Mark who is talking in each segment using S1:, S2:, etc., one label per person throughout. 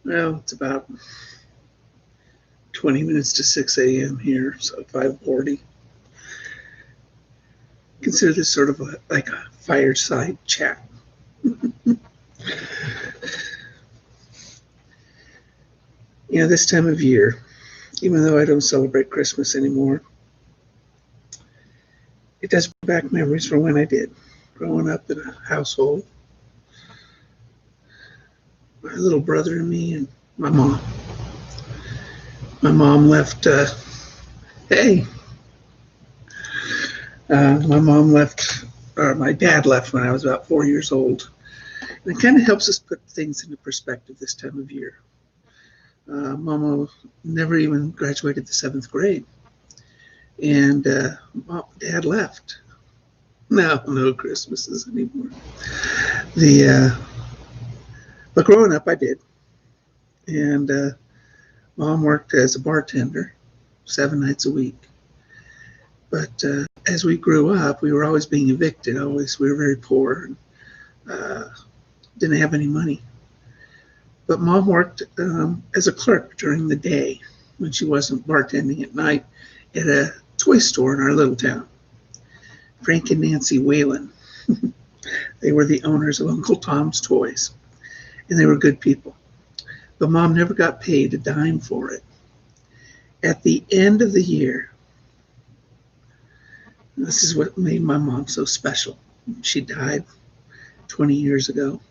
S1: Well, it's about 20 minutes to 6 a.m. here, so 5:40. Consider this sort of like a fireside chat. This time of year, even though I don't celebrate Christmas anymore, it does bring back memories from when I did. Growing up in a household, my little brother and me and my mom. My mom left, hey, my mom left, or my dad left when I was about 4 years old. And it kind of helps us put things into perspective this time of year. Mama never even graduated the seventh grade, and Dad left. No Christmases anymore. But growing up, I did, and Mom worked as a bartender 7 nights a week. But as we grew up, we were always being evicted. Always, we were very poor and didn't have any money. But Mom worked as a clerk during the day when she wasn't bartending at night at a toy store in our little town. Frank and Nancy Whalen. They were the owners of Uncle Tom's Toys, and they were good people. But Mom never got paid a dime for it. At the end of the year, this is what made my mom so special. She died 20 years ago.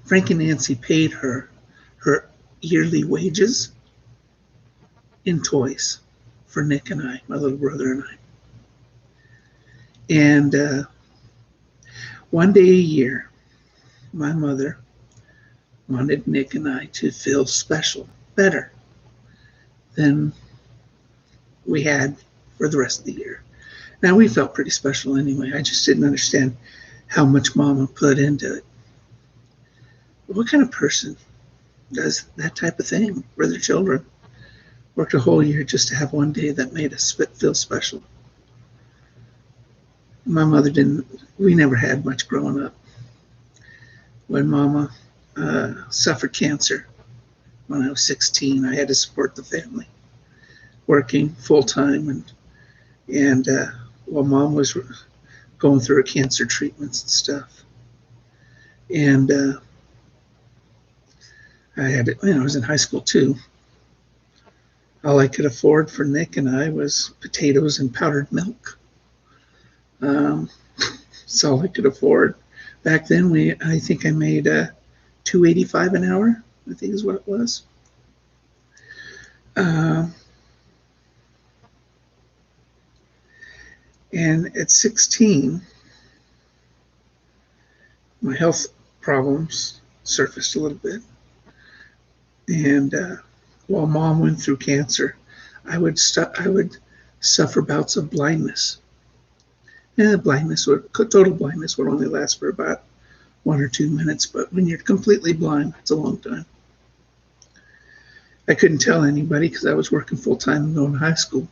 S1: Frank and Nancy paid her yearly wages in toys for Nick and I, my little brother and I. And one day a year, my mother wanted Nick and I to feel special, better than we had for the rest of the year. Now, we felt pretty special anyway. I just didn't understand how much Mama put into it. What kind of person does that type of thing for their children? Worked a whole year just to have one day that made us feel special. My mother didn't, we never had much growing up. When Mama suffered cancer when I was 16, I had to support the family, working full time, and while Mom was going through her cancer treatments and stuff. And I was in high school too. All I could afford for Nick and I was potatoes and powdered milk. That's all I could afford. Back then, I think I made $2.85 an hour, I think is what it was. And at 16, my health problems surfaced a little bit. And while Mom went through cancer, I would suffer bouts of blindness. And total blindness would only last for about 1 or 2 minutes, but when you're completely blind, it's a long time. I couldn't tell anybody because I was working full time and going to high school.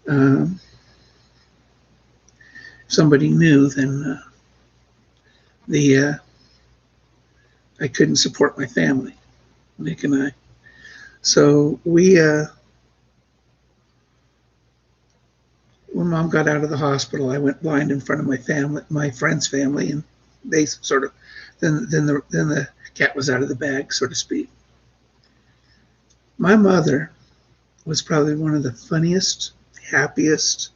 S1: If somebody knew, then I couldn't support my family, Nick and I. So when Mom got out of the hospital, I went blind in front of my friend's family, and they sort of, then the cat was out of the bag, so to speak. My mother was probably one of the funniest, happiest,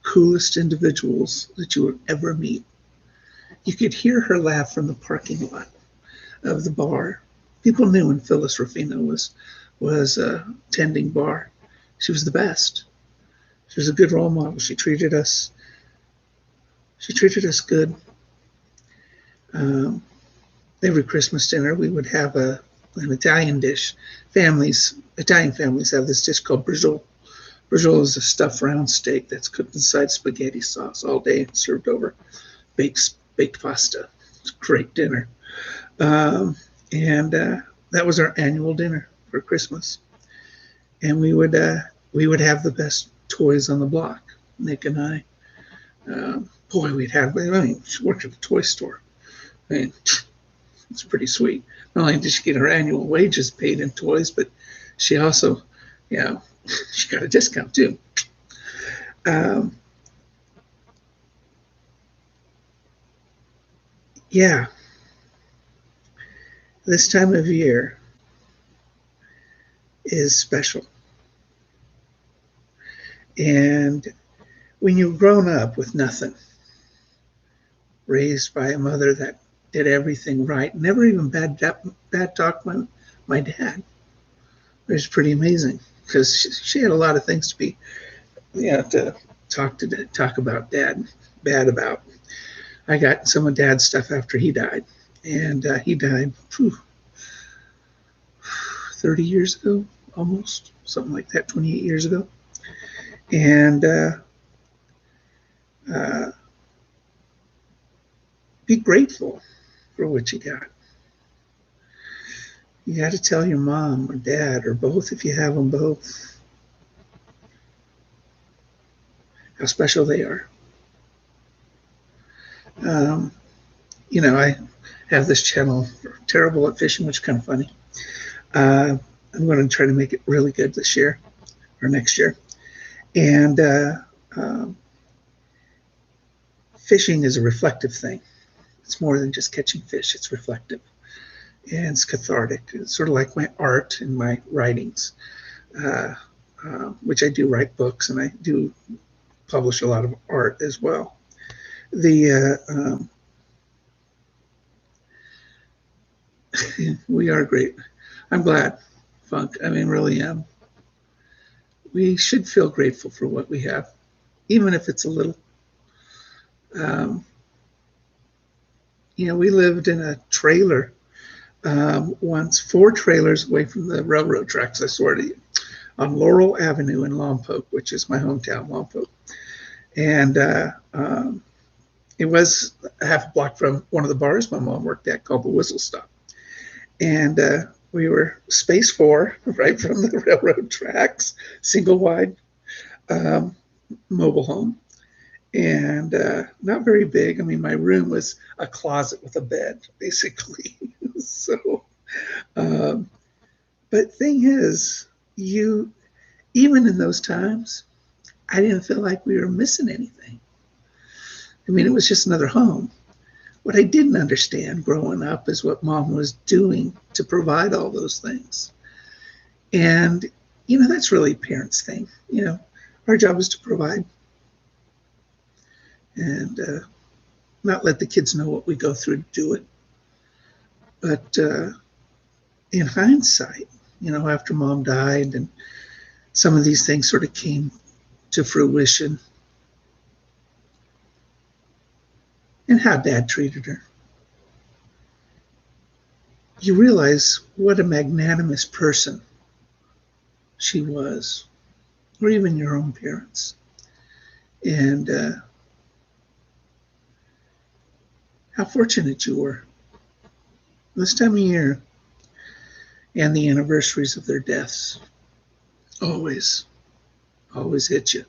S1: coolest individuals that you would ever meet. You could hear her laugh from the parking lot of the bar. People knew when Phyllis Rufino was tending bar. She was the best. She was a good role model. She treated us good. Every Christmas dinner, we would have an Italian dish. Italian families have this dish called brujol. Brujol is a stuffed round steak that's cooked inside spaghetti sauce all day and served over baked pasta. It's a great dinner. And that was our annual dinner for Christmas. And we would have the best toys on the block, Nick and I. She worked at a toy store. mean, it's pretty sweet. Not only did she get her annual wages paid in toys, but she also, she got a discount too. Yeah, this time of year is special. And when you've grown up with nothing, raised by a mother that did everything right, never even bad talk my dad. It was pretty amazing because she had a lot of things to be, to talk about dad bad about. I got some of dad's stuff after he died, and he died 30 years ago, almost something like that, 28 years ago, and be grateful for what you got. You got to tell your mom or dad or both, if you have them both, how special they are. I have this channel, Terrible at Fishing, which is kind of funny. I'm going to try to make it really good this year or next year. And fishing is a reflective thing. It's more than just catching fish. It's reflective. And it's cathartic. It's sort of like my art and my writings, which I do write books, and I do publish a lot of art as well. We are great. I'm glad, Funk. I mean, really am. We should feel grateful for what we have, even if it's a little. We lived in a trailer once, 4 trailers away from the railroad tracks, I swear to you, on Laurel Avenue in Lompoc, which is my hometown, Lompoc. And it was a half a block from one of the bars my mom worked at called the Whistle Stop. And we were space 4, right from the railroad tracks, single wide mobile home. And not very big. I mean, my room was a closet with a bed, basically. So, but thing is, even in those times, I didn't feel like we were missing anything. I mean, it was just another home. What I didn't understand growing up is what mom was doing to provide all those things. And, that's really a parent's thing. Our job is to provide and not let the kids know what we go through to do it. But in hindsight, after mom died and some of these things sort of came to fruition, and how dad treated her, you realize what a magnanimous person she was, or even your own parents. And how fortunate you were. This time of year and the anniversaries of their deaths always hit you.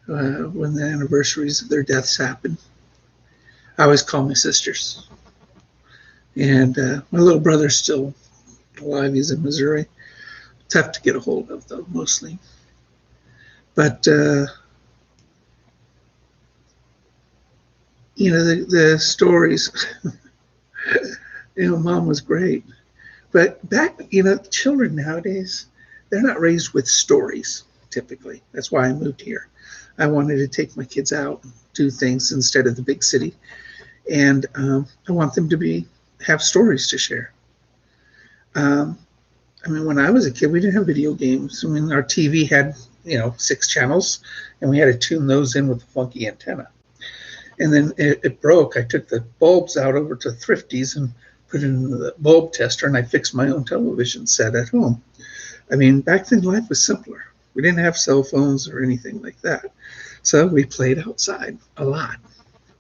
S1: When the anniversaries of their deaths happen, I always call my sisters. And my little brother's still alive. He's in Missouri. Tough to get a hold of, though, mostly. But, the stories, mom was great. But back, children nowadays, they're not raised with stories, typically. That's why I moved here. I wanted to take my kids out and do things instead of the big city. And I want them to have stories to share. When I was a kid, we didn't have video games. Our TV had, 6 channels, and we had to tune those in with a funky antenna. And then it broke. I took the bulbs out over to Thrifty's and put it in the bulb tester, and I fixed my own television set at home. Back then life was simpler. We didn't have cell phones or anything like that. So we played outside a lot.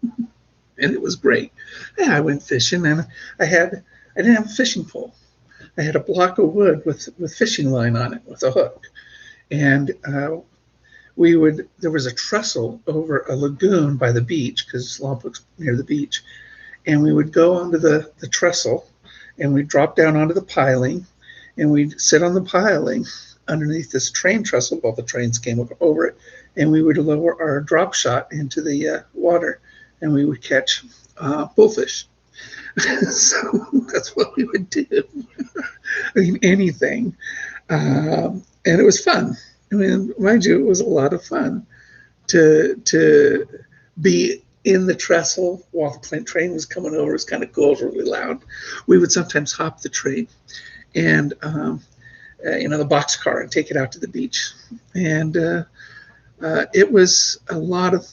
S1: And it was great. Yeah, I went fishing, and I didn't have a fishing pole. I had a block of wood with fishing line on it with a hook. And there was a trestle over a lagoon by the beach, because Lompoc's near the beach. and we would go onto the trestle, and we'd drop down onto the piling, and we'd sit on the piling underneath this train trestle while the trains came over it, and we would lower our drop shot into the water, and we would catch bullfish. So that's what we would do. I mean, anything. And it was fun. I mean, mind you, it was a lot of fun to be in the trestle while the train was coming over. It was kind of cool. It was really loud. We would sometimes hop the train and, the boxcar and take it out to the beach. And it was a lot of,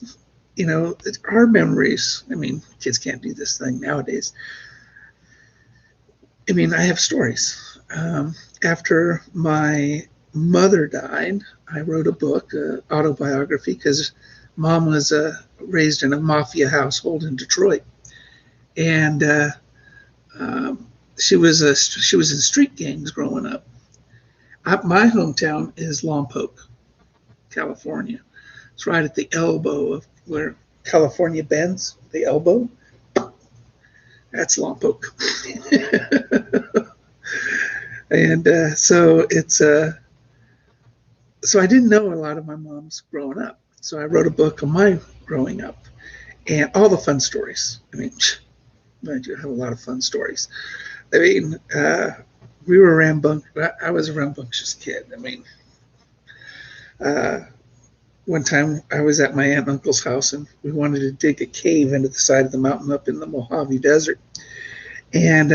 S1: our memories. I mean, kids can't do this thing nowadays. I mean, I have stories. After my mother died, I wrote a book, autobiography, because Mom was raised in a mafia household in Detroit, and she was in street gangs growing up. My hometown is Lompoc, California. It's right at the elbow of where California bends. The elbow. That's Lompoc. And so it's so I didn't know a lot of my mom's growing up. So I wrote a book on my growing up and all the fun stories. I mean, I do have a lot of fun stories. I mean, we were I was a rambunctious kid. I mean, one time I was at my aunt and uncle's house, and we wanted to dig a cave into the side of the mountain up in the Mojave Desert. And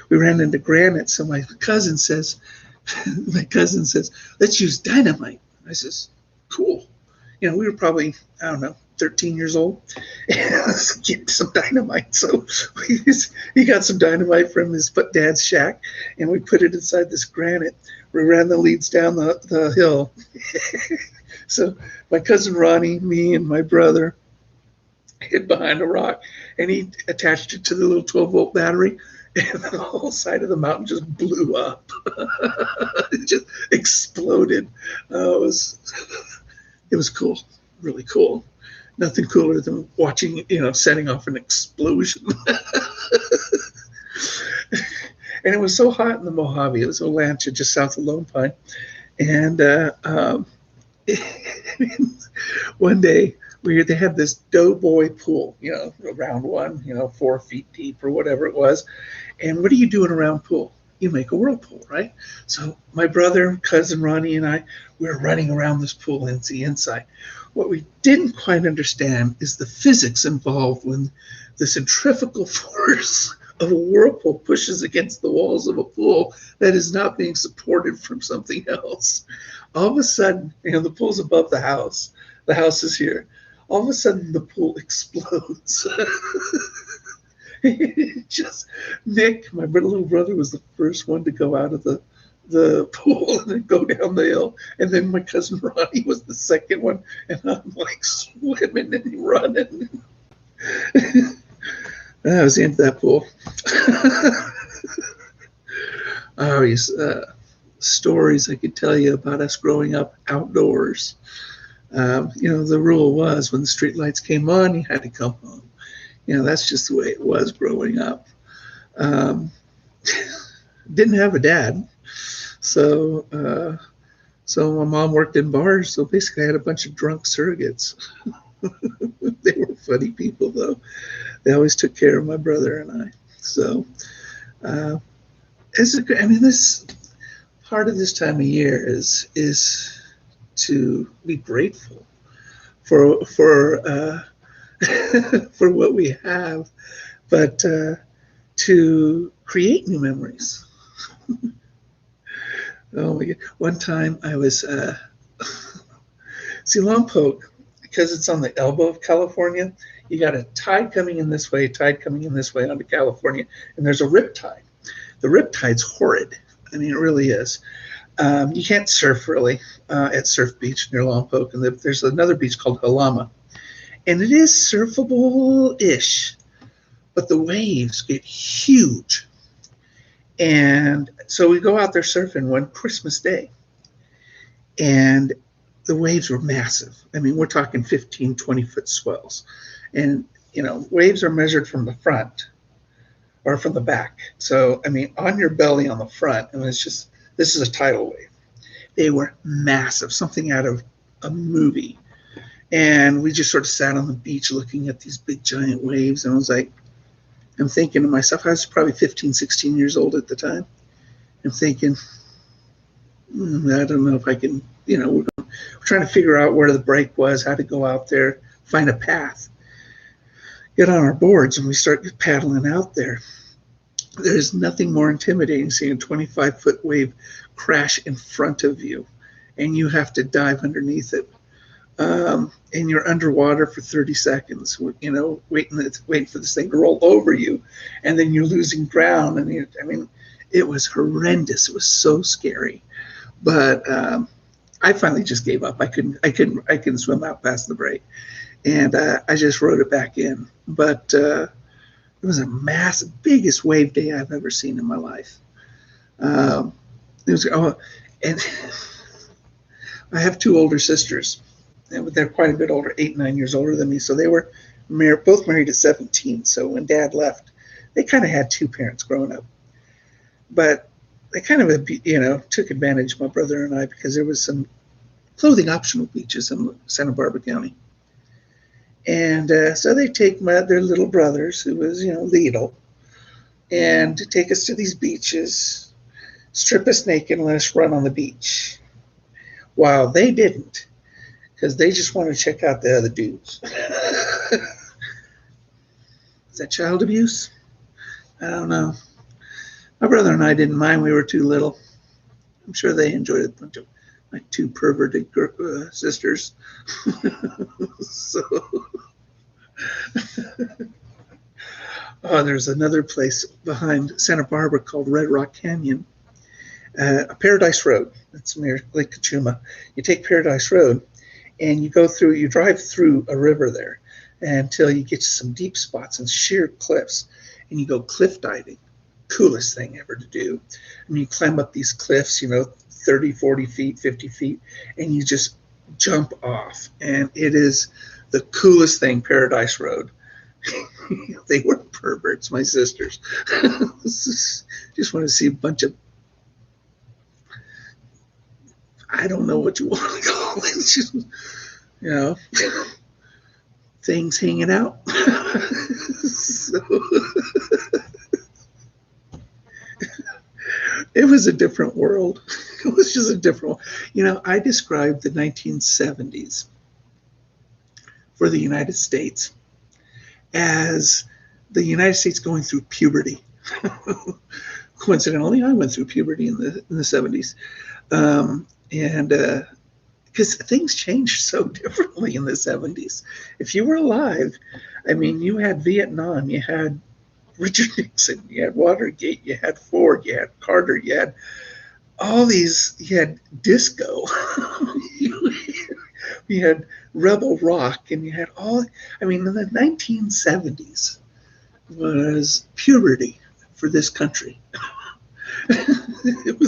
S1: we ran into granite. So my cousin says, let's use dynamite. I says, cool. We were probably, I don't know, 13 years old. Let's get some dynamite. So he got some dynamite from his dad's shack, and we put it inside this granite. We ran the leads down the hill. So my cousin Ronnie, me, and my brother hid behind a rock, and he attached it to the little 12-volt battery, and the whole side of the mountain just blew up. It just exploded. It was cool, really cool. Nothing cooler than watching, setting off an explosion. And it was so hot in the Mojave. It was Olancha, just south of Lone Pine. And one day, they had this doughboy pool, a round one, 4 feet deep or whatever it was. And what do you do in a round pool? You make a whirlpool, right? So my brother, cousin Ronnie, and I, we were running around this pool and the inside. What we didn't quite understand is the physics involved when the centrifugal force of a whirlpool pushes against the walls of a pool that is not being supported from something else. All of a sudden, the pool's above the house. The house is here. All of a sudden, the pool explodes. Nick, my little brother, was the first one to go out of the pool and then go down the hill. And then my cousin Ronnie was the second one. And I'm like swimming and running. That was the end of that pool. Stories I could tell you about us growing up outdoors. The rule was when the street lights came on, you had to come home. That's just the way it was growing up. Didn't have a dad. So my mom worked in bars. So basically I had a bunch of drunk surrogates. They were funny people, though. They always took care of my brother and I. So this part of this time of year is to be grateful for for what we have, but to create new memories. Oh my God. One time I was see Lompoc, because it's on the elbow of California, you got a tide coming in this way, tide coming in this way onto California, and there's a rip tide. The rip tide's horrid. I mean, it really is. You can't surf really at Surf Beach near Lompoc, and there's another beach called Halama, and it is surfable-ish, but the waves get huge. And so we go out there surfing one Christmas Day, and the waves were massive. I mean, we're talking 15, 20-foot swells. And waves are measured from the front or from the back. So, I mean, on your belly on the front, and this is a tidal wave. They were massive, something out of a movie. And we just sort of sat on the beach looking at these big giant waves. And I was like, I'm thinking to myself, I was probably 15, 16 years old at the time. I'm thinking, I don't know if I can, we're trying to figure out where the break was, how to go out there, find a path, get on our boards, and we start paddling out there. There's nothing more intimidating seeing a 25-foot wave crash in front of you, and you have to dive underneath it. And you're underwater for 30 seconds, waiting for this thing to roll over you, and then you're losing ground. And it was horrendous. It was so scary. But I finally just gave up. I couldn't swim out past the break, and I just rode it back in. But it was a massive, biggest wave day I've ever seen in my life. And I have two older sisters. They're quite a bit older, 8, 9 years older than me. So they were both married at 17. So when Dad left, they kind of had two parents growing up. But they kind of, took advantage of my brother and I because there was some clothing optional beaches in Santa Barbara County. And so they take their little brothers, who was, Lidl, and to take us to these beaches, strip us naked and let us run on the beach. While they didn't, because they just wanted to check out the other dudes. Is that child abuse? I don't know. My brother and I didn't mind. We were too little. I'm sure they enjoyed it. A bunch of my two perverted sisters. So, there's another place behind Santa Barbara called Red Rock Canyon, a Paradise Road. That's near Lake Cachuma. You take Paradise Road, and you drive through a river there until you get to some deep spots and sheer cliffs, and you go cliff diving. Coolest thing ever to do. And you climb up these cliffs, 30, 40 feet, 50 feet, and you just jump off. And it is the coolest thing, Paradise Road. They were perverts, my sisters. Just want to see a bunch of, I don't know what you want to call it. It's just, things hanging out. So, it was a different world. It was just a different world. I described the 1970s for the United States as the United States going through puberty. Coincidentally, I went through puberty in the 70s. Because things changed so differently in the 70s. If you were alive, you had Vietnam, you had Richard Nixon, you had Watergate, you had Ford, you had Carter, you had all these, you had disco, you had rebel rock, and you had the 1970s was puberty for this country. It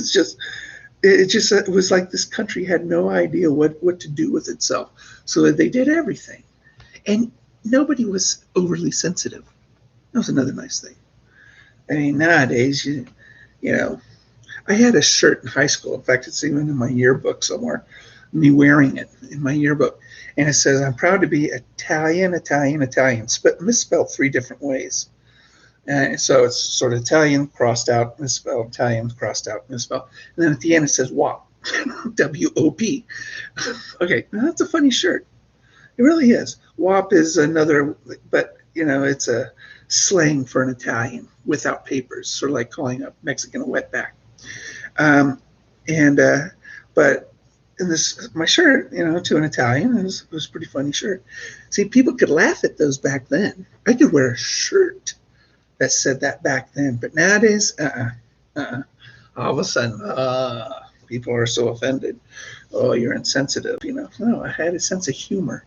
S1: was like this country had no idea what to do with itself. So they did everything. And nobody was overly sensitive. That was another nice thing. Nowadays, I had a shirt in high school. In fact, it's even in my yearbook somewhere, me wearing it in my yearbook. And it says, I'm proud to be Italian, misspelled 3 different ways. And so it's sort of Italian, crossed out, misspelled, Italian, crossed out, misspelled. And then at the end it says WOP, W-O-P. Okay, now that's a funny shirt. It really is. WOP is another, but, it's a slang for an Italian without papers, sort of like calling a Mexican a wetback. But in my shirt, to an Italian, it was a pretty funny shirt. See, people could laugh at those back then. I could wear a shirt that said that back then, but nowadays, all of a sudden, people are so offended. Oh, you're insensitive, No, I had a sense of humor.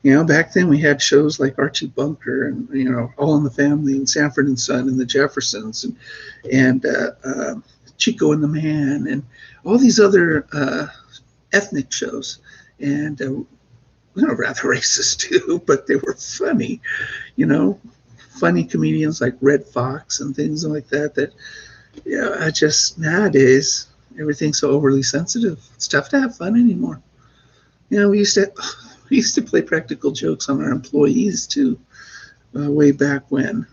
S1: Back then we had shows like Archie Bunker and, All in the Family and Sanford and Son and the Jeffersons and Chico and the Man and all these other ethnic shows. And rather racist too, but they were funny, you know, funny comedians like Red Fox and things like that. That, I just, nowadays everything's so overly sensitive. It's tough to have fun anymore. We used to play practical jokes on our employees too, way back when.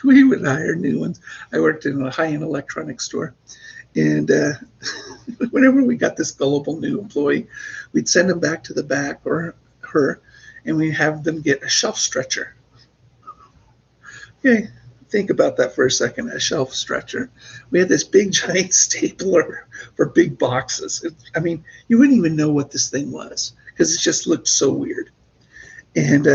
S1: We would hire new ones. I worked in a high-end electronics store, and whenever we got this gullible new employee, we'd send them back to the back, or her, and we'd have them get a shelf stretcher. Okay, think about that for a second. A shelf stretcher. We had this big giant stapler for big boxes. I mean, you wouldn't even know what this thing was because it just looked so weird. And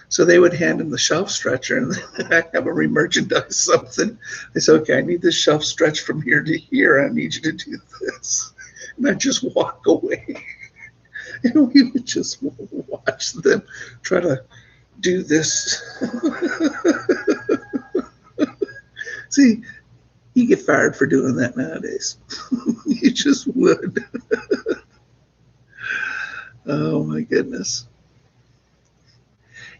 S1: so they would hand him the shelf stretcher, and I'd have him remerchandise something. I said, okay, I need this shelf stretch from here to here. I need you to do this. And I'd just walk away. And we would just watch them try to do this. See, you get fired for doing that nowadays. You just would. Oh my goodness.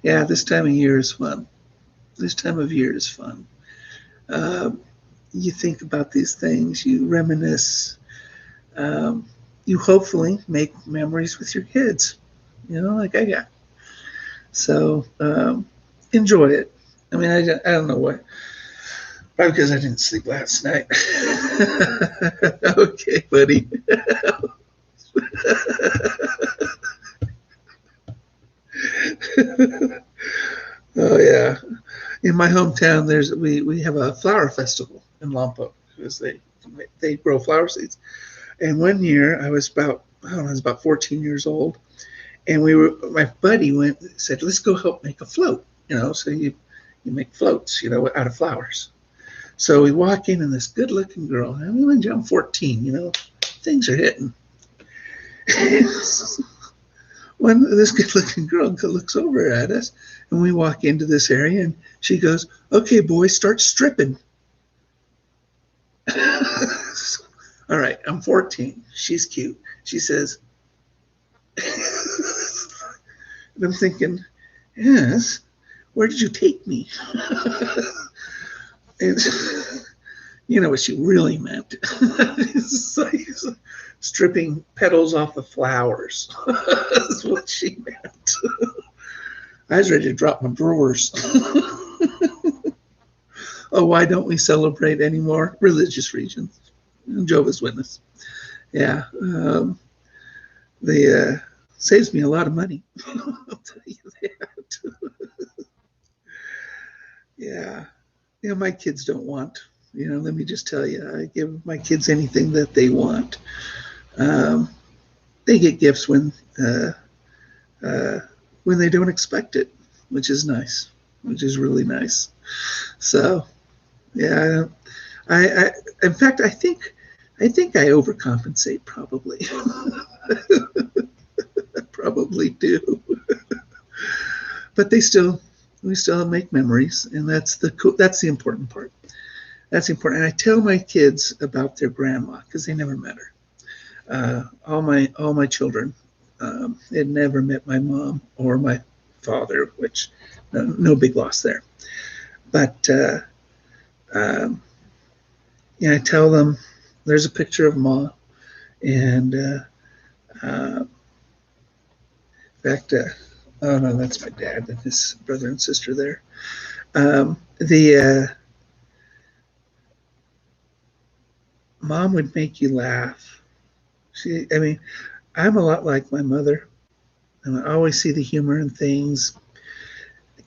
S1: Yeah, this time of year is fun. This time of year is fun. You think about these things, you reminisce, you hopefully make memories with your kids, like I got. So enjoy it. I mean, I don't know what. Probably because I didn't sleep last night. Okay, buddy. Oh yeah. In my hometown, we have a flower festival in Lompoc because they grow flower seeds. And one year I was about 14 years old, and my buddy said, let's go help make a float. So you make floats, out of flowers. So we walk in, and this good-looking girl. I mean, I'm 14. Things are hitting. When this good-looking girl looks over at us, and we walk into this area, and she goes, "Okay, boys, start stripping." All right, I'm 14. She's cute. She says, and I'm thinking, yes, where did you take me? And you know what she really meant. It's like stripping petals off of flowers. That's what she meant. I was ready to drop my drawers. Oh, why don't we celebrate anymore? Religious reasons. Jehovah's Witness. Yeah. They saves me a lot of money. I'll tell you that. Yeah. My kids don't want, let me just tell you, I give my kids anything that they want. They get gifts when they don't expect it, which is nice, which is really nice. So, yeah, I in fact, I think I overcompensate probably. I probably do. But we still make memories, and that's the important part. That's important. And I tell my kids about their grandma because they never met her. All my children had never met my mom or my father, which no big loss there. But I tell them there's a picture of Ma, and in fact, oh no, that's my dad and his brother and sister there. The Mom would make you laugh. I'm a lot like my mother, and I always see the humor in things.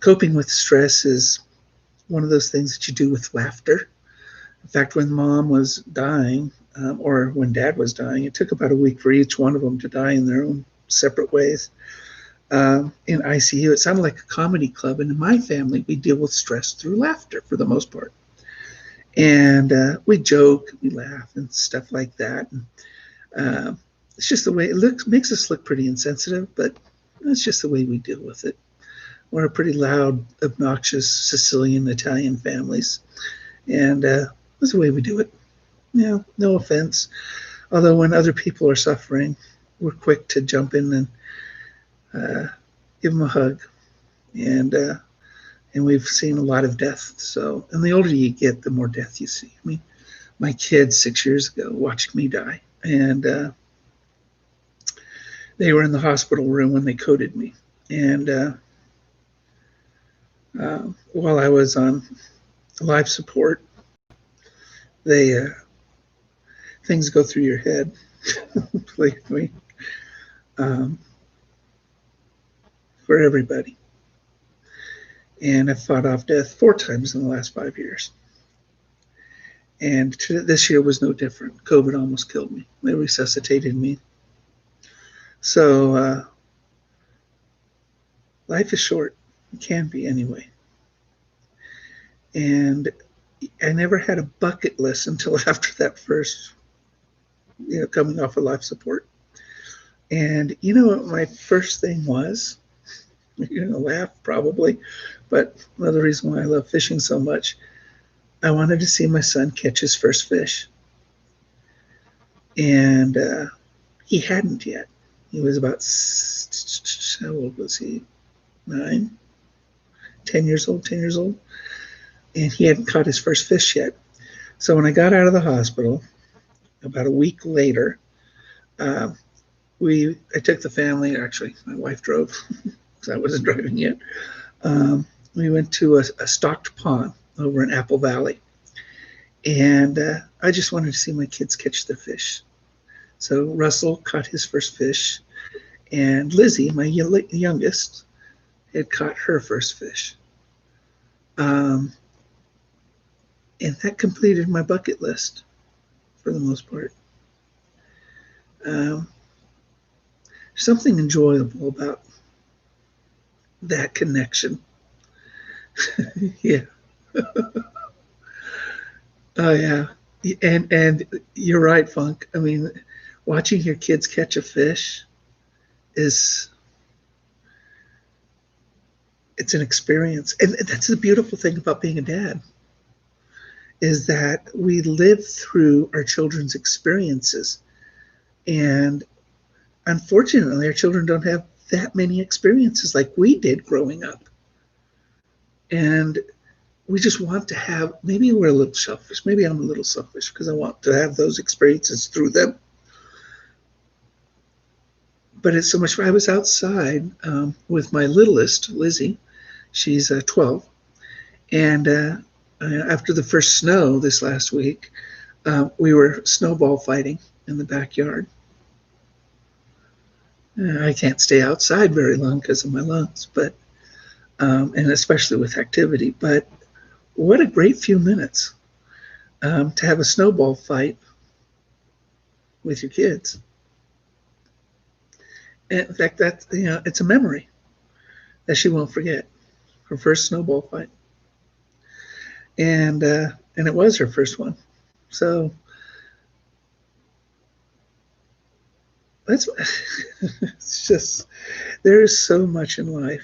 S1: Coping with stress is one of those things that you do with laughter. In fact, when Mom was dying, or when Dad was dying, it took about a week for each one of them to die in their own separate ways. In ICU, it sounded like a comedy club. And in my family, we deal with stress through laughter for the most part. And we joke, we laugh, and stuff like that. And it's just the way it looks, makes us look pretty insensitive, but that's just the way we deal with it. We're a pretty loud, obnoxious Sicilian Italian families, and that's the way we do it. No offense. Although when other people are suffering, we're quick to jump in and give them a hug. And and we've seen a lot of death. So, and the older you get, the more death you see. I mean, my kids 6 years ago watched me die, and they were in the hospital room when they coded me. And while I was on life support, they things go through your head. Believe me, um, for everybody. And I've fought off death 4 times in the last 5 years. And this year was no different. COVID almost killed me. They resuscitated me. So life is short. It can be anyway. And I never had a bucket list until after that first, coming off of life support. And you know what my first thing was? You're going to laugh probably, but another reason why I love fishing so much, I wanted to see my son catch his first fish. And he hadn't yet. He was about, how old was he? 9, 10 years old, 10 years old. And he hadn't caught his first fish yet. So when I got out of the hospital, about a week later, I took the family, actually, my wife drove, because I wasn't driving yet. We went to a stocked pond over in Apple Valley. And I just wanted to see my kids catch the fish. So Russell caught his first fish, and Lizzie, my youngest, had caught her first fish. And that completed my bucket list for the most part. Something enjoyable about that connection. Yeah. Oh yeah. And you're right, Funk. I mean, watching your kids catch a fish it's an experience. And that's the beautiful thing about being a dad, is that we live through our children's experiences. And unfortunately, our children don't have that many experiences like we did growing up. And we just want to have, maybe we're a little selfish. Maybe I'm a little selfish because I want to have those experiences through them. But it's so much fun. I was outside with my littlest, Lizzie. She's 12. And after the first snow this last week, we were snowball fighting in the backyard. I can't stay outside very long because of my lungs, but and especially with activity. But what a great few minutes to have a snowball fight with your kids. And in fact, that it's a memory that she won't forget. Her first snowball fight, and it was her first one. So that's it's just, there is so much in life.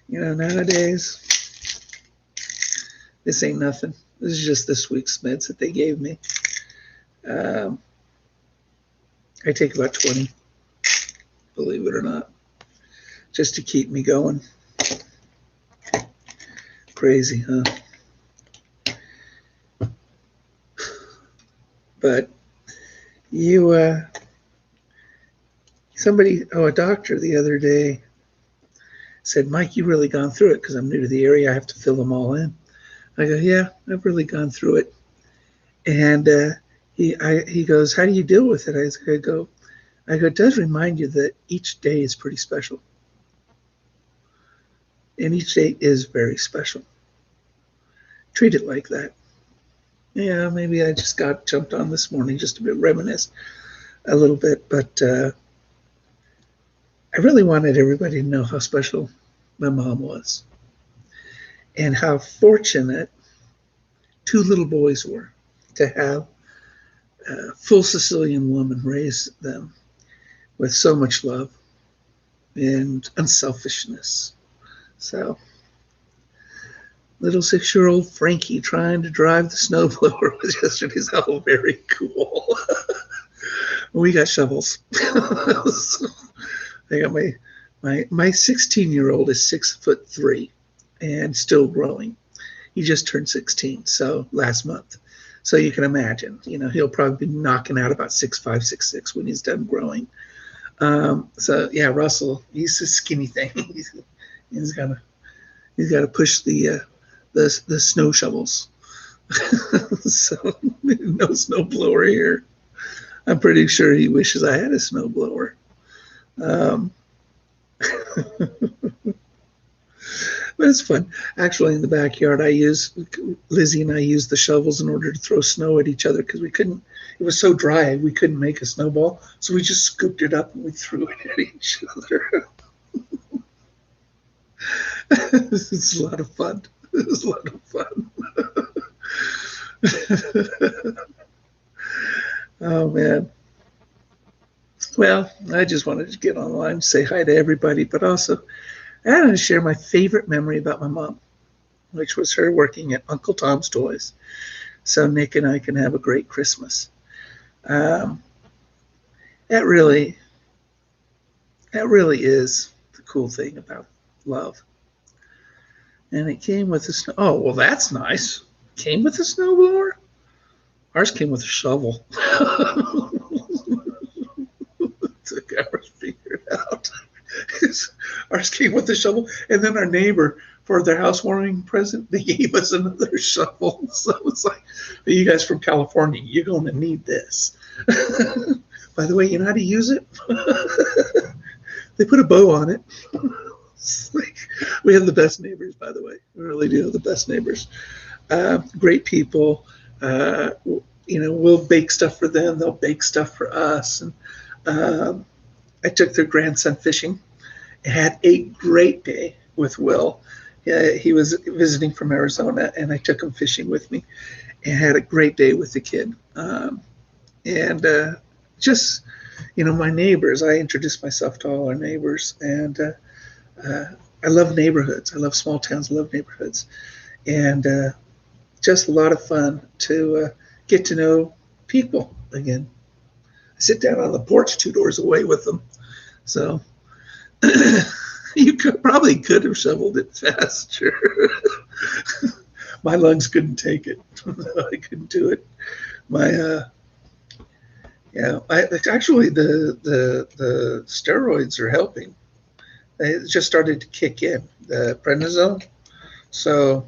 S1: Nowadays, this ain't nothing. This is just this week's meds that they gave me. I take about 20, believe it or not, just to keep me going. Crazy, huh? But a doctor the other day said, "Mike, you've really gone through it," because I'm new to the area. I have to fill them all in. I go, "Yeah, I've really gone through it." And he goes, "How do you deal with it?" I go, "It does remind you that each day is pretty special. And each day is very special. Treat it like that." Yeah, maybe I just got jumped on this morning just to reminisce a little bit, but I really wanted everybody to know how special my mom was and how fortunate 2 little boys were to have a full Sicilian woman raise them with so much love and unselfishness. So little 6-year-old Frankie trying to drive the snowblower was yesterday's, oh, very cool. We got shovels. So I got my 16-year-old is 6'3" and still growing. He just turned 16, so last month. So you can imagine, he'll probably be knocking out about 6'5", 6'6" when he's done growing. So yeah, Russell, he's a skinny thing. He's got to push the snow shovels. So no snow blower here. I'm pretty sure he wishes I had a snow blower. But it's fun. Actually, in the backyard, Lizzie and I use the shovels in order to throw snow at each other because it was so dry, we couldn't make a snowball. So we just scooped it up and we threw it at each other. It's a lot of fun. It was a lot of fun. Oh, man. Well, I just wanted to get online and say hi to everybody, but also I wanted to share my favorite memory about my mom, which was her working at Uncle Tom's Toys, so Nick and I can have a great Christmas. That really is the cool thing about love. And it came with a snow. Oh, well, that's nice. Came with a snowblower? Ours came with a shovel. Took hours to figure it out. Ours came with a shovel, and then our neighbor, for their housewarming present, they gave us another shovel. So it's like, hey, you guys from California, you're going to need this. By the way, you know how to use it? They put a bow on it. Like, we have the best neighbors, by the way. We really do have the best neighbors. Great people. We'll bake stuff for them. They'll bake stuff for us. And I took their grandson fishing. I had a great day with Will. He was visiting from Arizona, and I took him fishing with me and had a great day with the kid. Just, my neighbors, I introduced myself to all our neighbors, and I love neighborhoods. I love small towns, I love neighborhoods. And just a lot of fun to get to know people again. I sit down on the porch 2 doors away with them. So you probably could have shoveled it faster. My lungs couldn't take it. I couldn't do it. Actually the steroids are helping. They just started to kick in, the prednisone. So,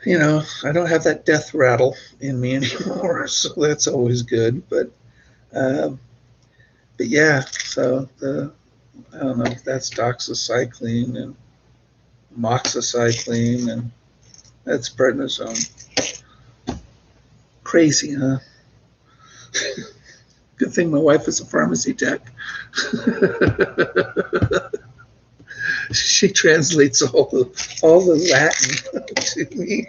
S1: I don't have that death rattle in me anymore, so that's always good. But yeah, so I don't know, that's doxycycline and moxicillin, and that's prednisone. Crazy, huh? Good thing my wife is a pharmacy tech. She translates all the Latin to me.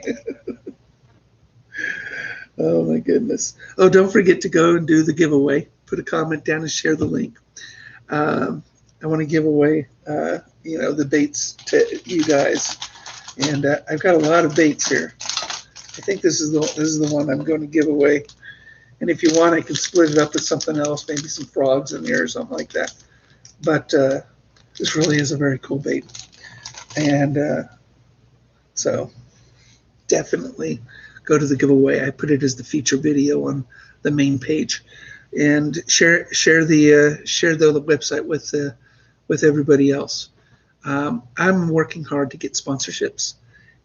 S1: Oh my goodness. Oh, don't forget to go and do the giveaway. Put a comment down and share the link. I want to give away, the baits to you guys, and I've got a lot of baits here. I think this is the one I'm going to give away. And if you want, I can split it up with something else, maybe some frogs in there or something like that. But this really is a very cool bait. And so definitely go to the giveaway. I put it as the feature video on the main page. And share the website with everybody else. I'm working hard to get sponsorships,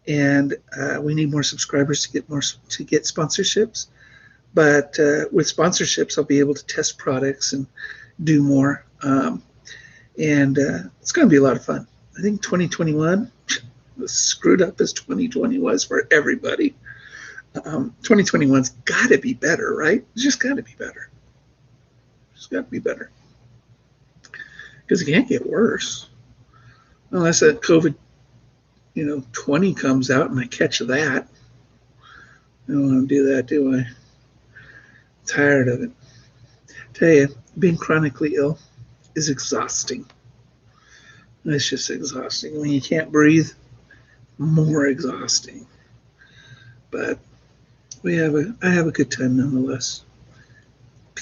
S1: and we need more subscribers to get sponsorships. But with sponsorships, I'll be able to test products and do more. And it's going to be a lot of fun. I think 2021 was screwed up as 2020 was for everybody. 2021's got to be better, right? It's just got to be better. It's got to be better. Because it can't get worse. Unless that COVID, 20 comes out and I catch that. I don't want to do that, do I? Tired of it. Tell you, being chronically ill is exhausting. It's just exhausting. When you can't breathe, more exhausting. But I have a good time nonetheless.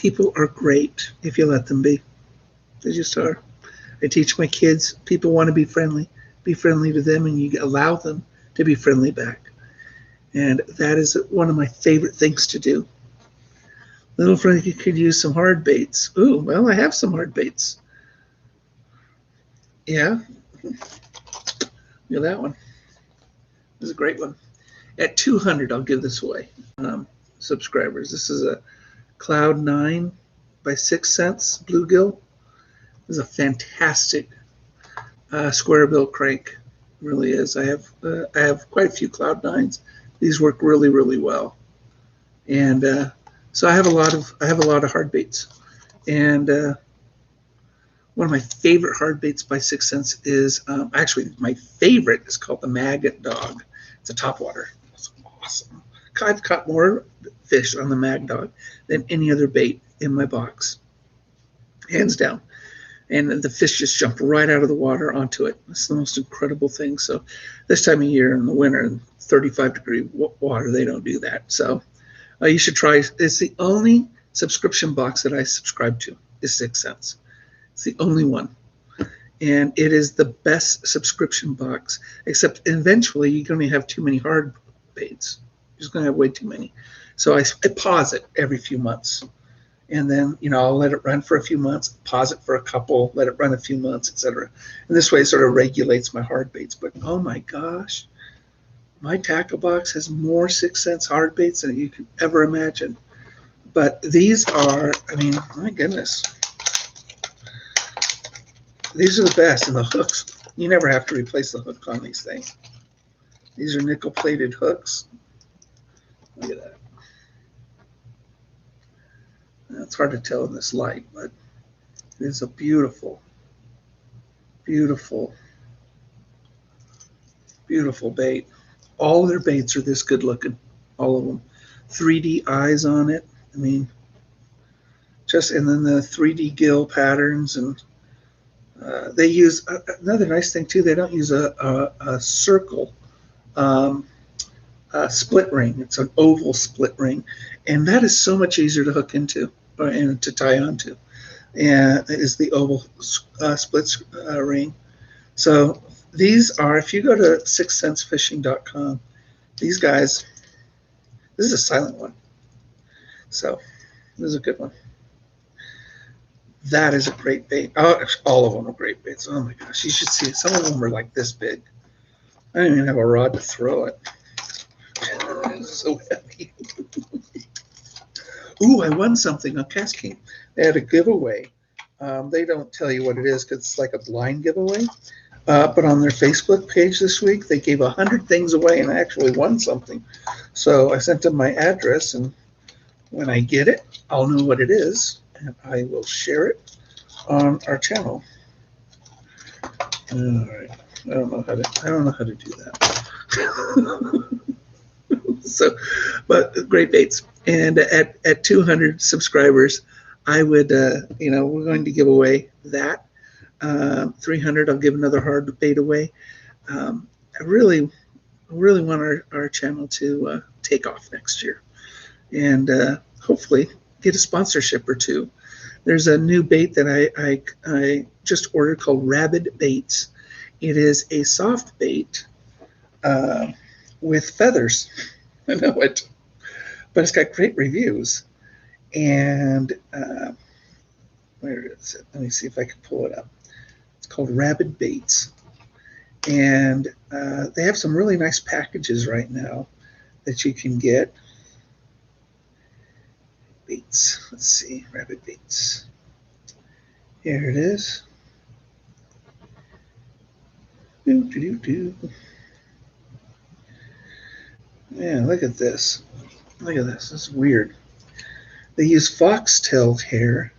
S1: people are great if you let them be. They just are. I teach my kids, people want to be friendly to them, and you allow them to be friendly back. And that is one of my favorite things to do. Little Frankie could use some hard baits. Ooh, well, I have some hard baits. Yeah. Look at that one. This is a great one. At 200, I'll give this away. Subscribers. This is a Cloud 9 by 6 cents bluegill. This is a fantastic square bill crank. It really is. I have quite a few Cloud 9s. These work really, really well. And so I have a lot of hard baits. And one of my favorite hard baits by 6 cents is actually my favorite is called the Maggot Dog. It's a topwater. It's awesome. I've caught more fish on the Mag Dog than any other bait in my box, hands down. And the fish just jump right out of the water onto it. It's the most incredible thing. So this time of year in the winter, in 35-degree water, they don't do that. So you should try. It's the only subscription box that I subscribe to is 6 cents. It's the only one. And it is the best subscription box, except eventually you're going to have too many hard baits. You're just going to have way too many. So I pause it every few months. And then, I'll let it run for a few months, pause it for a couple, let it run a few months, etc. And this way it sort of regulates my hard baits. But oh my gosh, my tackle box has more 6 cents hard baits than you could ever imagine. But these are, my goodness. These are the best. And the hooks, you never have to replace the hook on these things. These are nickel-plated hooks. Look at that. It's hard to tell in this light, but it is a beautiful, beautiful, beautiful bait. All of their baits are this good looking, all of them. 3D eyes on it. And then the 3D gill patterns, and they use another nice thing too. They don't use a circle split ring. It's an oval split ring, and that is so much easier to hook into and to tie onto. And is the oval split ring. So these are, if you go to 6centsfishing.com, these guys. This is a silent one. So this is a good one. That is a great bait. Oh, all of them are great baits. Oh my gosh, you should see it. Some of them are like this big. I don't even have a rod to throw it. It's so heavy. Ooh, I won something on Cascade. They had a giveaway. They don't tell you what it is because it's like a blind giveaway. But on their Facebook page this week, they gave 100 things away, and I actually won something. So I sent them my address, and when I get it, I'll know what it is, and I will share it on our channel. All right. I don't know how to do that. So, but great baits. And at 200 subscribers, I would, we're going to give away that. 300, I'll give another hard bait away. I really want our channel to take off next year, and hopefully get a sponsorship or two. There's a new bait that I just ordered called Rabid Baits. It is a soft bait with feathers. I know it, but it's got great reviews. And where is it? Let me see if I can pull it up. It's called Rabid Baits. And they have some really nice packages right now that you can get. Baits. Let's see. Rabid Baits. Here it is. Yeah, look at this. Look at this. This is weird. They use foxtail hair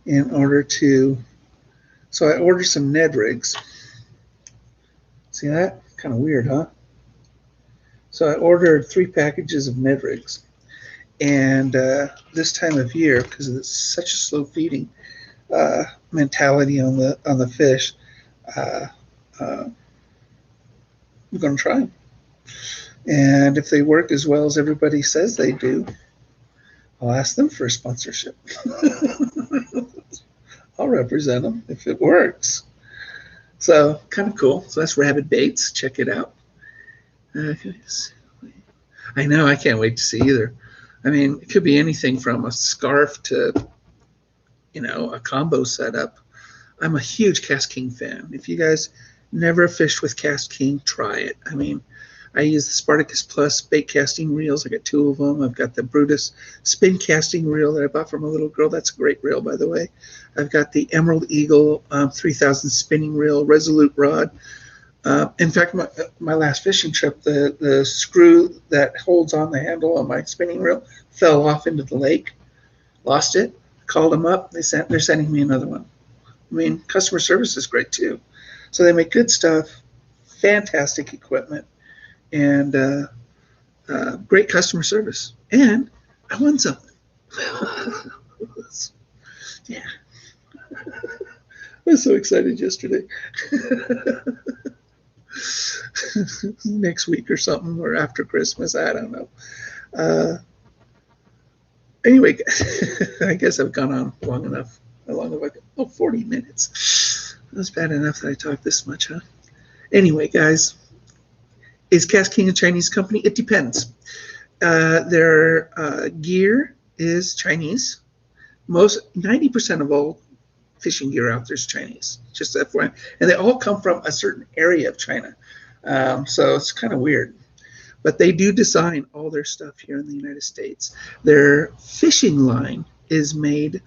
S1: in order to. So I ordered some Ned rigs. See that? Kind of weird, huh? So I ordered 3 packages of Ned rigs. And this time of year, because it's such a slow feeding mentality on the fish, I'm going to try them. And if they work as well as everybody says they do, I'll ask them for a sponsorship. I'll represent them if it works. So kind of cool. So that's Rabid Baits. Check it out. I know. I can't wait to see either. I mean, it could be anything from a scarf to, a combo setup. I'm a huge Cast King fan. If you guys never fished with Cast King, try it. I mean, I use the Spartacus Plus bait casting reels. I got 2 of them. I've got the Brutus spin casting reel that I bought from a little girl. That's a great reel, by the way. I've got the Emerald Eagle 3000 spinning reel, Resolute rod. In fact, my last fishing trip, the screw that holds on the handle on my spinning reel fell off into the lake. Lost it. Called them up. They're sending me another one. I mean, customer service is great too. So they make good stuff, fantastic equipment, and great customer service. And I won something. Yeah. I was so excited yesterday. Next week or something, or after Christmas, I don't know. Anyway, I guess I've gone on long enough. How long have I got? Oh, 40 minutes. That's bad enough that I talk this much, huh? Anyway, guys, is Cast King a Chinese company? It depends. Their gear is Chinese. 90% of all fishing gear out there is Chinese. Just FYI, and they all come from a certain area of China. So it's kind of weird. But they do design all their stuff here in the United States. Their fishing line is made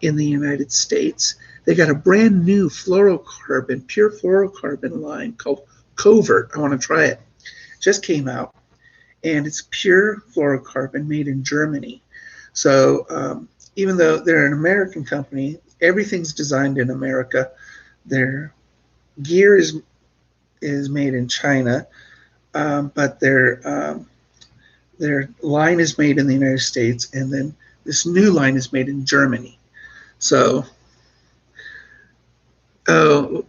S1: in the United States. They got a brand new fluorocarbon, pure fluorocarbon line called Covert. I want to try it. Just came out, and it's pure fluorocarbon made in Germany. So even though they're an American company, everything's designed in America. Their gear is made in China, but their line is made in the United States, and then this new line is made in Germany. So, I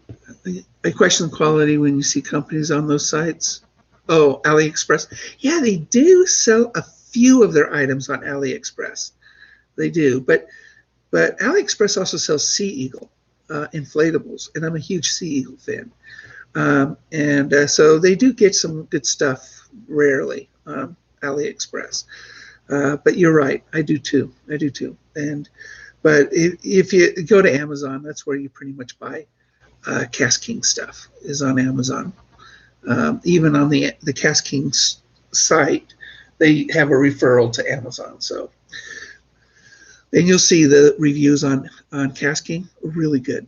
S1: question the quality when you see companies on those sites. Oh, AliExpress. Yeah, they do sell a few of their items on AliExpress. They do, but AliExpress also sells Sea Eagle inflatables, and I'm a huge Sea Eagle fan. So they do get some good stuff rarely on AliExpress. But you're right, I do too. But if you go to Amazon, that's where you pretty much buy Cast King stuff, is on Amazon. Even on the Cast King site, they have a referral to Amazon. So then you'll see the reviews on Cast King, really good.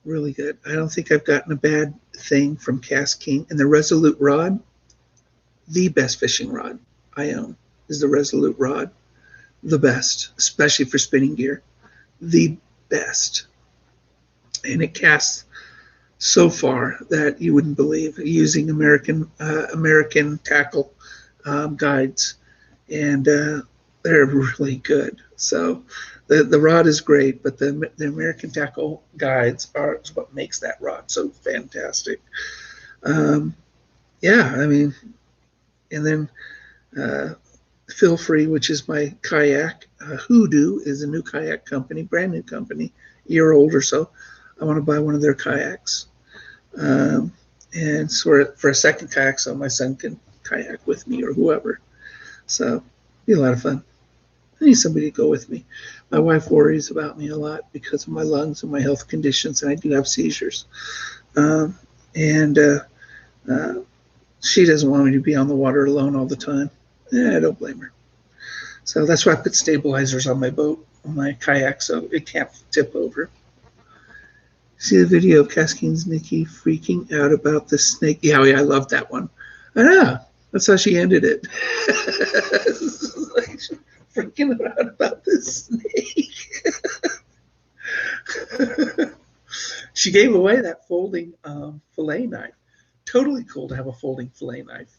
S1: Really good. I don't think I've gotten a bad thing from Cast King. And the Resolute rod, the best fishing rod I own is the Resolute rod. The best, especially for spinning gear. The best. And it casts so far that you wouldn't believe, using American tackle guides. And they're really good. So the rod is great, but the American tackle guides are what makes that rod so fantastic. Yeah, I mean, and then Feel Free, which is my kayak. Hoodoo is a new kayak company, brand new company, year old or so. I want to buy one of their kayaks. And so for a second kayak, so my son can kayak with me or whoever. So it'll be a lot of fun. I need somebody to go with me. My wife worries about me a lot because of my lungs and my health conditions, and I do have seizures. She doesn't want me to be on the water alone all the time. I don't blame her. So that's why I put stabilizers on my boat, on my kayak, so it can't tip over. See the video of Cast King's Nikki freaking out about the snake? Yeah, I love that one. I know. That's how she ended it. Like, freaking out about this snake. She gave away that folding fillet knife. Totally cool to have a folding fillet knife.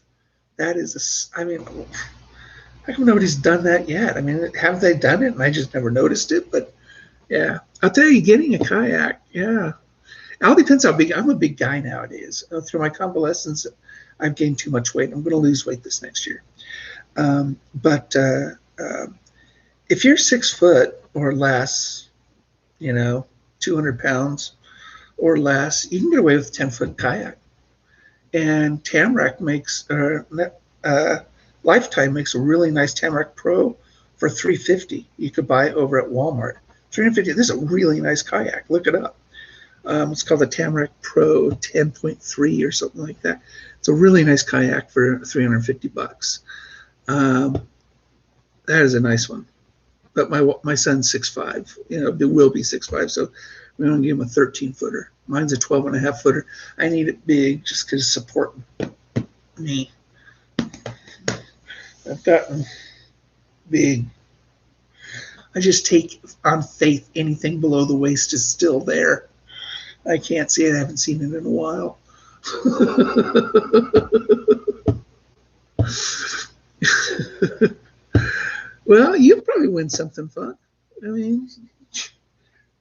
S1: That is, I mean, how come nobody's done that yet? I mean, have they done it? And I just never noticed it. But yeah, I'll tell you, getting a kayak, yeah. It all depends how big. I'm a big guy nowadays. Through my convalescence, I've gained too much weight. I'm going to lose weight this next year. if you're 6 foot or less, 200 pounds or less, you can get away with a 10-foot kayak. And Tamarack makes, Lifetime makes a really nice Tamarack Pro for $350. You could buy it over at Walmart. $350. This is a really nice kayak. Look it up. It's called the Tamarack Pro 10.3 or something like that. It's a really nice kayak for $350. That is a nice one. But my son's 6'5". It will be 6'5", so we only give him a 13-footer. Mine's a 12.5-footer. I need it big just because it's supporting me. I've gotten big. I just take on faith anything below the waist is still there. I can't see it. I haven't seen it in a while. Well, you'll probably win something fun. I mean,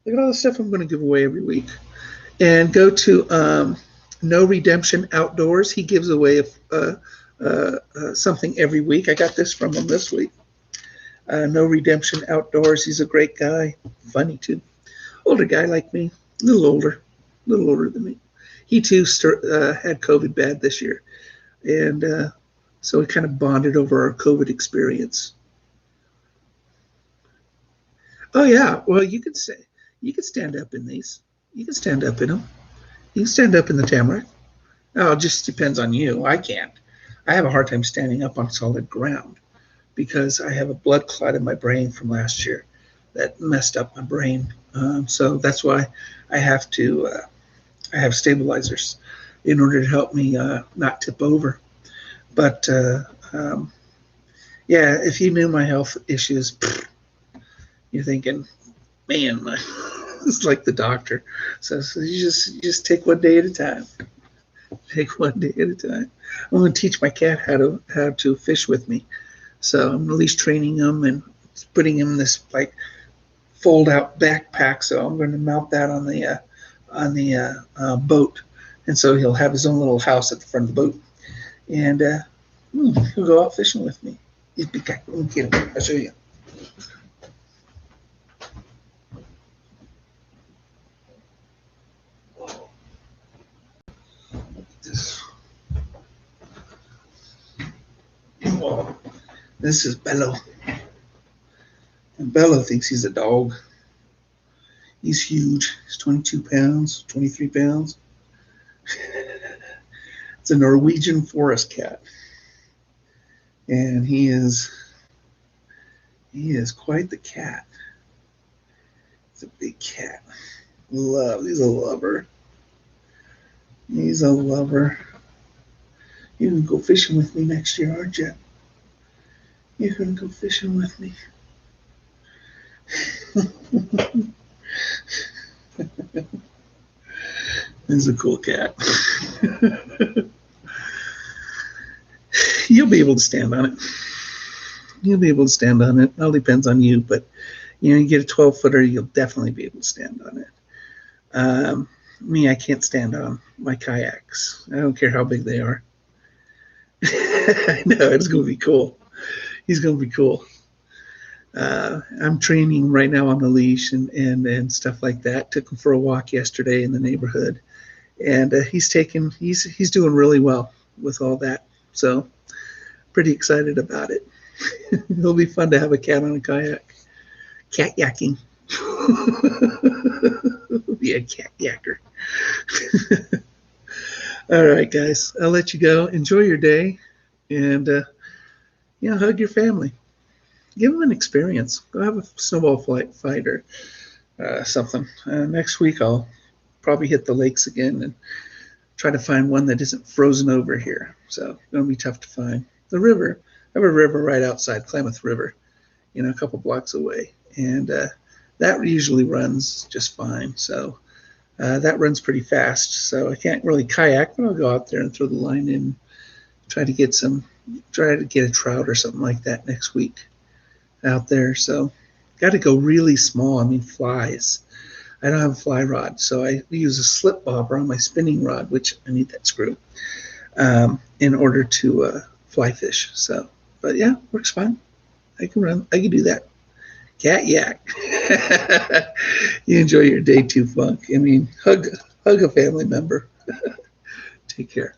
S1: look at all the stuff I'm going to give away every week. And go to No Redemption Outdoors. He gives away something every week. I got this from him this week. No Redemption Outdoors. He's a great guy. Funny, too. Older guy like me. A little older than me. He, too, had COVID bad this year. And so we kind of bonded over our COVID experience. Oh, yeah. Well, you could stand up in these. You can stand up in them. You can stand up in the Tamarack. Oh, it just depends on you. I can't. I have a hard time standing up on solid ground because I have a blood clot in my brain from last year that messed up my brain. So that's why I have stabilizers in order to help me not tip over. But yeah, if you knew my health issues, you're thinking, man, it's like the doctor says, you just take one day at a time. Take one day at a time. I'm going to teach my cat how to fish with me. So I'm at least training him and putting him in this like fold out backpack. So I'm going to mount that on the boat, and so he'll have his own little house at the front of the boat, and he'll go out fishing with me. He's big guy. Let me get him. I'll show you. This is Bello. And Bello thinks he's a dog. He's huge. He's 22 pounds, 23 pounds. It's a Norwegian forest cat. And he is quite the cat. He's a big cat. He's a lover. He's a lover. You can go fishing with me next year, aren't you? You're going to go fishing with me. He's a cool cat. You'll be able to stand on it. You'll be able to stand on it. It all depends on you, but you get a 12-footer, you'll definitely be able to stand on it. Me, I can't stand on my kayaks. I don't care how big they are. I know, it's going to be cool. He's going to be cool. I'm training right now on the leash and stuff like that. Took him for a walk yesterday in the neighborhood, and he's doing really well with all that. So pretty excited about it. It'll be fun to have a cat on a kayak. Cat yakking. It'll be a cat yacker. All right, guys. I'll let you go. Enjoy your day, and hug your family. Give them an experience. Go have a snowball fight or something. Next week I'll probably hit the lakes again and try to find one that isn't frozen over here. So it's going to be tough to find. The river, I have a river right outside, Klamath River, a couple blocks away. And that usually runs just fine. So that runs pretty fast. So I can't really kayak, but I'll go out there and throw the line in, try to get a trout or something like that next week out there. So got to go really small. I mean, flies. I don't have a fly rod, so I use a slip bobber on my spinning rod, which I need that screw, in order to fly fish. So, but yeah, works fine. I can do that. Cat yak. You enjoy your day too, Funk. I mean, hug a family member. Take care.